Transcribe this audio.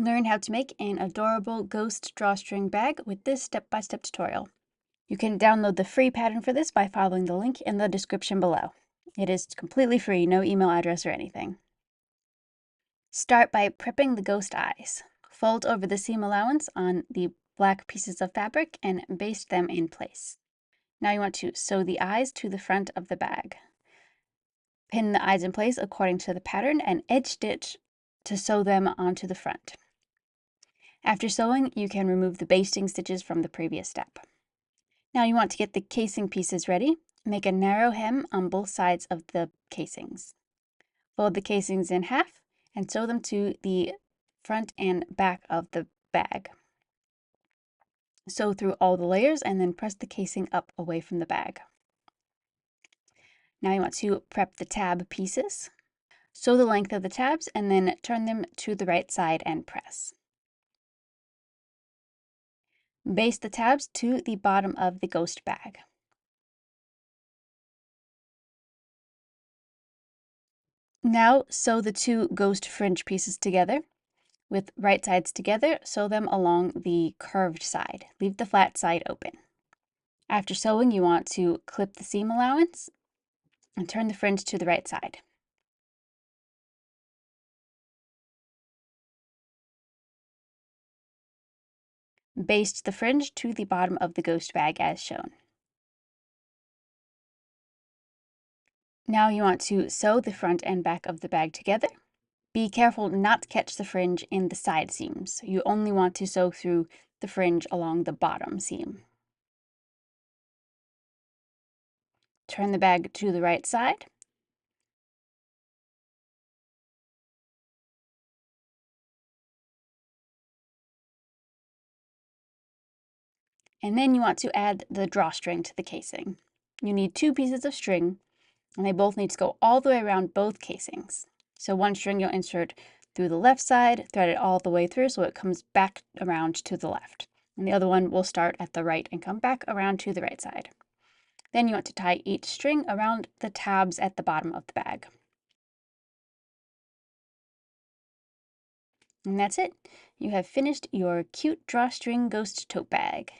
Learn how to make an adorable ghost drawstring bag with this step-by-step tutorial. You can download the free pattern for this by following the link in the description below. It is completely free, no email address or anything. Start by prepping the ghost eyes. Fold over the seam allowance on the black pieces of fabric and baste them in place. Now you want to sew the eyes to the front of the bag. Pin the eyes in place according to the pattern and edge stitch to sew them onto the front. After sewing, you can remove the basting stitches from the previous step. Now you want to get the casing pieces ready. Make a narrow hem on both sides of the casings. Fold the casings in half and sew them to the front and back of the bag. Sew through all the layers and then press the casing up away from the bag. Now you want to prep the tab pieces. Sew the length of the tabs and then turn them to the right side and press. Baste the tabs to the bottom of the ghost bag. Now sew the two ghost fringe pieces together. With right sides together, sew them along the curved side. Leave the flat side open. After sewing, you want to clip the seam allowance and turn the fringe to the right side. Baste the fringe to the bottom of the ghost bag as shown. Now you want to sew the front and back of the bag together. Be careful not to catch the fringe in the side seams. You only want to sew through the fringe along the bottom seam. Turn the bag to the right side. And then you want to add the drawstring to the casing. You need 2 pieces of string, and they both need to go all the way around both casings. So one string you'll insert through the left side, thread it all the way through so it comes back around to the left. And the other one will start at the right and come back around to the right side. Then you want to tie each string around the tabs at the bottom of the bag. And that's it. You have finished your cute drawstring ghost tote bag.